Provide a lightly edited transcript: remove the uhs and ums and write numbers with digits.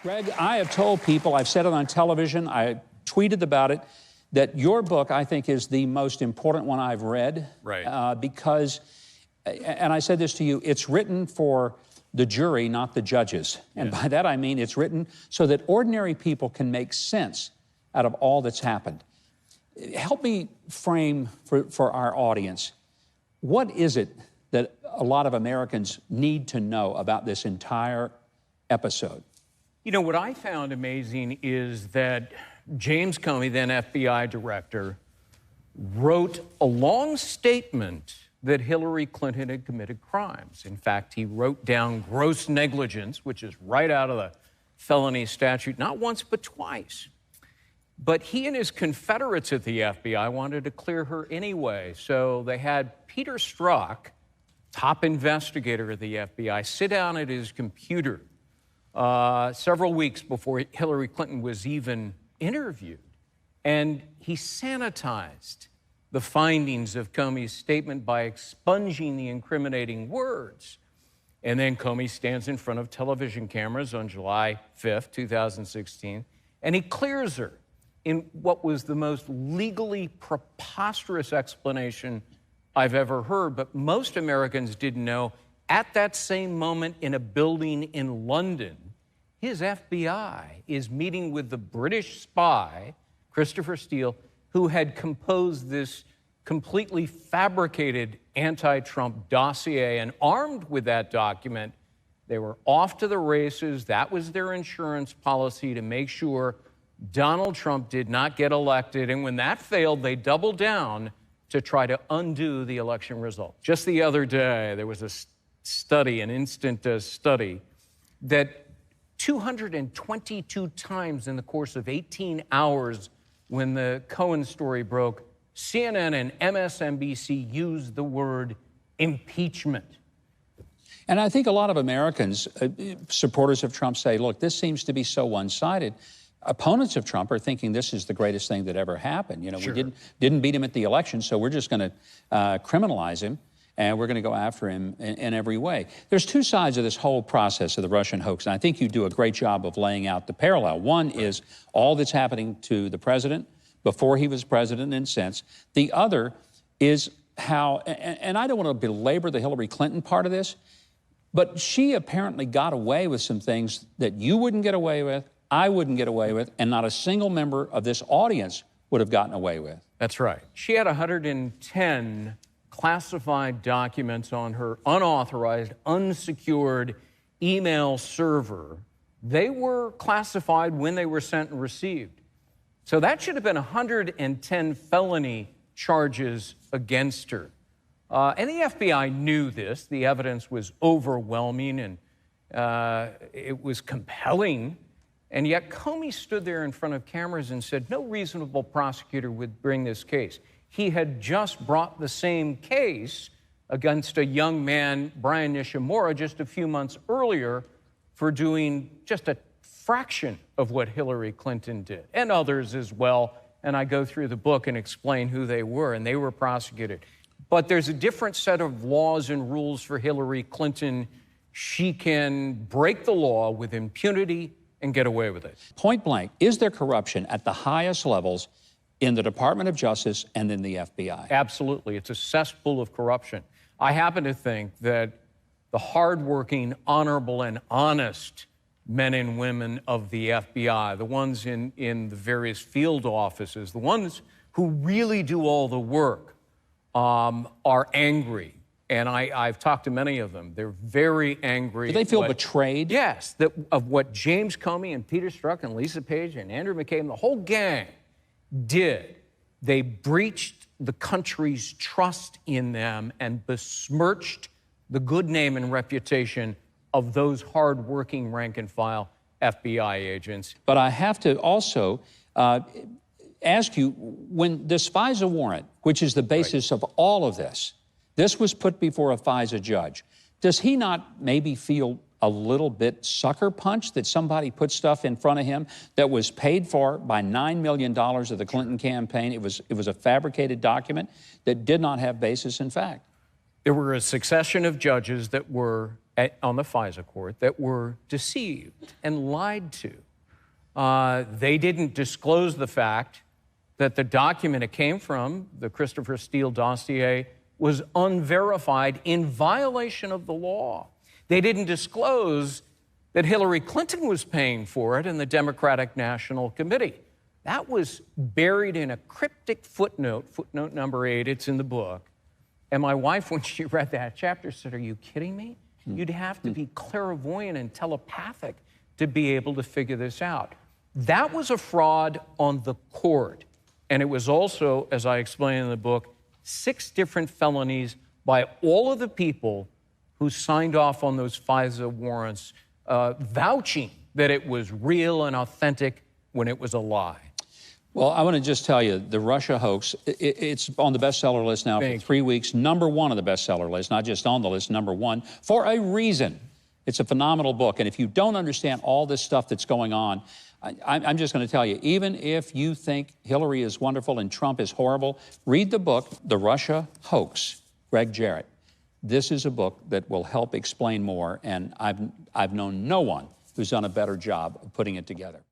Greg, I have told people, I've said it on television, I tweeted about it, that your book, I think, is the most important one I've read. Right. Because, and I said this to you, it's written for the jury, not the judges. And by that I mean it's written so that ordinary people can make sense out of all that's happened. Help me frame for our audience, what is it that a lot of Americans need to know about this entire episode? You know, what I found amazing is that James Comey, then FBI director, wrote a long statement that Hillary Clinton had committed crimes. In fact, he wrote down gross negligence, which is right out of the felony statute, not once but twice. But he and his Confederates at the FBI wanted to clear her anyway. So they had Peter Strzok, top investigator at the FBI, sit down at his computer several weeks before Hillary Clinton was even interviewed. And he sanitized the findings of Comey's statement by expunging the incriminating words. And then Comey stands in front of television cameras on July 5th, 2016, and he clears her in what was the most legally preposterous explanation I've ever heard. But most Americans didn't know, at that same moment in a building in London, his FBI is meeting with the British spy, Christopher Steele, who had composed this completely fabricated anti-Trump dossier. And armed with that document, they were off to the races. That was their insurance policy to make sure Donald Trump did not get elected. And when that failed, they doubled down to try to undo the election result. Just the other day, there was a study, an instant study, that 222 times in the course of 18 hours when the Cohen story broke, CNN and MSNBC used the word impeachment. And I think a lot of Americans, supporters of Trump, say, look, this seems to be so one-sided. Opponents of Trump are thinking this is the greatest thing that ever happened. You know, Sure. we didn't beat him at the election, so we're just going to criminalize him, and we're going to go after him in every way. There's two sides of this whole process of the Russian hoax, and I think you do a great job of laying out the parallel. One is all that's happening to the president before he was president and since. The other is how, and I don't want to belabor the Hillary Clinton part of this, but she apparently got away with some things that you wouldn't get away with, I wouldn't get away with, and not a single member of this audience would have gotten away with. That's right. She had 110 classified documents on her unauthorized, unsecured email server. They were classified when they were sent and received. So that should have been 110 felony charges against her. And the FBI knew this. The evidence was overwhelming and it was compelling. And yet Comey stood there in front of cameras and said no reasonable prosecutor would bring this case. He had just brought the same case against a young man, Brian Nishimura, just a few months earlier for doing just a fraction of what Hillary Clinton did, and others as well. And I go through the book and explain who they were, and they were prosecuted. But there's a different set of laws and rules for Hillary Clinton. She can break the law with impunity and get away with it. Point blank, is there corruption at the highest levels in the Department of Justice and in the FBI? Absolutely. It's a cesspool of corruption. I happen to think that the hardworking, honorable, and honest men and women of the FBI, the ones in the various field offices, the ones who really do all the work, are angry. And I've talked to many of them. They're very angry. Do they feel betrayed? Yes, of what James Comey and Peter Strzok and Lisa Page and Andrew McCabe and the whole gang did. They breached the country's trust in them and besmirched the good name and reputation of those hard-working rank-and-file FBI agents. But I have to also ask you, when this FISA warrant, which is the basis of all of this, this was put before a FISA judge, does he not maybe feel a little bit sucker punched that somebody put stuff in front of him that was paid for by $9 million of the Clinton campaign? It was a fabricated document that did not have basis in fact. There were a succession of judges that were on the FISA court that were deceived and lied to. They didn't disclose the fact that the document it came from, the Christopher Steele dossier, was unverified in violation of the law. They didn't disclose that Hillary Clinton was paying for it in the Democratic National Committee. That was buried in a cryptic footnote, footnote number 8, it's in the book. And my wife, when she read that chapter, said, "Are you kidding me? You'd have to be clairvoyant and telepathic to be able to figure this out." That was a fraud on the court. And it was also, as I explain in the book, 6 different felonies by all of the people who signed off on those FISA warrants, vouching that it was real and authentic when it was a lie. Well, I want to just tell you, the Russia hoax, it's on the bestseller list now for 3 weeks. Number 1 on the bestseller list, not just on the list, number 1, for a reason. It's a phenomenal book. And if you don't understand all this stuff that's going on, I'm just going to tell you, even if you think Hillary is wonderful and Trump is horrible, read the book, The Russia Hoax, Greg Jarrett. This is a book that will help explain more, and I've known no one who's done a better job of putting it together.